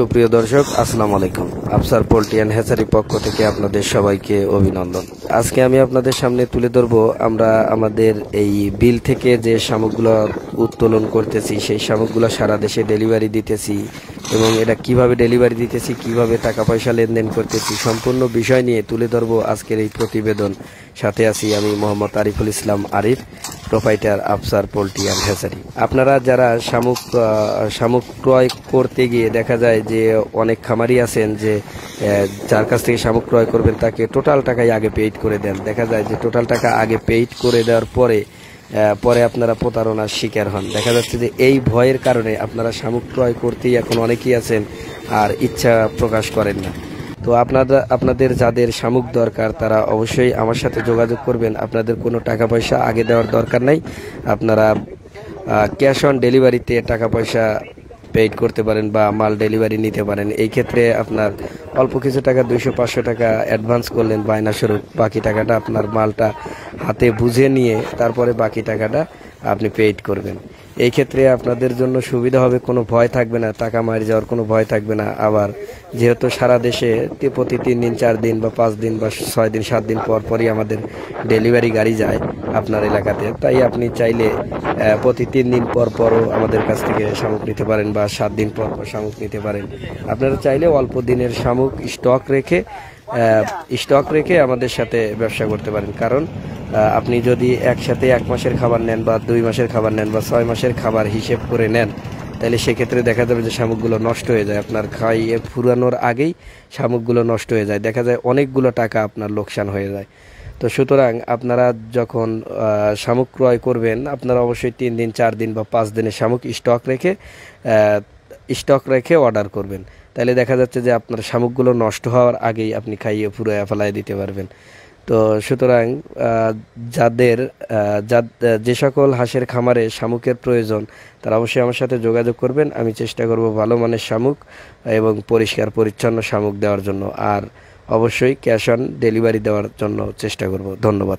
সুপ্রিয় দর্শক, আসসালামু আলাইকুম। আফসার পোল্ট্রি অ্যান্ড হ্যাচারি পক্ষ থেকে আপনাদের সবাইকে অভিনন্দন। আজকে আমি আপনাদের সামনে তুলে ধরব আমরা আমাদের এই বিল থেকে যে শামুকগুলো উত্তোলন করতেছি, সেই শামুকগুলো সারা দেশে ডেলিভারি দিতেছি এবং এটা কিভাবে ডেলিভারি দিতেছি, কিভাবে টাকা পয়সা লেনদেন করতেছি, সম্পূর্ণ বিষয় নিয়ে তুলে ধরব আজকের এই প্রতিবেদন। সাথে আছি আমি Mohammad Ariful Islam Arif, proprietor Afsar poultry and hatchery. আপনারা যারা শামুক ক্রয় করতে গিয়ে দেখা যায় যে অনেক খামারি আছেন যে যার কাছ থেকে শামুক ক্রয় করবেন তাকে টোটাল টাকাই আগে পেইড করে দেন। দেখা যায় যে টোটাল টাকা আগে পেইড করে দেওয়ার পরে আপনারা প্রতারণার শিকার হন। দেখা যাচ্ছে যে এই ভয়ের কারণে আপনারা শামুক ক্রয় করতেই এখন অনেকেই আছেন আর ইচ্ছা প্রকাশ করেন না। তো আপনাদের যাদের শামুক দরকার তারা অবশ্যই আমার সাথে যোগাযোগ করবেন। আপনাদের কোনো টাকা পয়সা আগে দেওয়ার দরকার নাই। আপনারা ক্যাশ অন ডেলিভারিতে টাকা পয়সা পেইড করতে পারেন বা মাল ডেলিভারি নিতে পারেন। এই ক্ষেত্রে আপনার অল্প কিছু টাকা 200-500 টাকা অ্যাডভান্স করলেন বায়না স্বরূপ, বাকি টাকাটা আপনার মালটা হাতে বুঝে নিয়ে তারপরে বাকি টাকাটা আপনি পেইড করবেন। এই ক্ষেত্রে আপনাদের জন্য সুবিধা হবে, কোনো ভয় থাকবে না, টাকা মারি যাওয়ার কোনো ভয় থাকবে না। আবার যেহেতু সারা দেশে প্রতি 3 দিন 4 দিন বা 5 দিন বা 6 দিন 7 দিন পর পরই আমাদের ডেলিভারি গাড়ি যায় আপনার এলাকাতে, তাই আপনি চাইলে প্রতি 3 দিন পর পরও আমাদের কাছ থেকে শামুক নিতে পারেন বা 7 দিন পর পর শামুক নিতে পারেন। আপনারা চাইলে অল্প দিনের শামুক স্টক রেখে আমাদের সাথে ব্যবসা করতে পারেন। কারণ আপনি যদি একসাথে 1 মাসের খাবার নেন বা 2 মাসের খাবার নেন বা 6 মাসের খাবার হিসেব করে নেন, তাহলে সেক্ষেত্রে দেখা যাবে যে শামুকগুলো নষ্ট হয়ে যায়। আপনার খাইয়ে ফুরানোর আগেই শামুকগুলো নষ্ট হয়ে যায়, দেখা যায় অনেকগুলো টাকা আপনার লোকসান হয়ে যায়। তো সুতরাং আপনারা যখন শামুক ক্রয় করবেন আপনারা অবশ্যই 3 দিন 4 দিন বা 5 দিনের শামুক স্টক রেখে অর্ডার করবেন। তাহলে দেখা যাচ্ছে যে আপনার শামুকগুলো নষ্ট হওয়ার আগেই আপনি খাইয়ে ফুরাইয়া ফেলায় দিতে পারবেন। তো সুতরাং যে সকল হাঁসের খামারে শামুকের প্রয়োজন তারা অবশ্যই আমার সাথে যোগাযোগ করবেন। আমি চেষ্টা করব ভালো মানের শামুক এবং পরিষ্কার পরিচ্ছন্ন শামুক দেওয়ার জন্য, আর অবশ্যই ক্যাশ অন ডেলিভারি দেওয়ার জন্য চেষ্টা করব। ধন্যবাদ।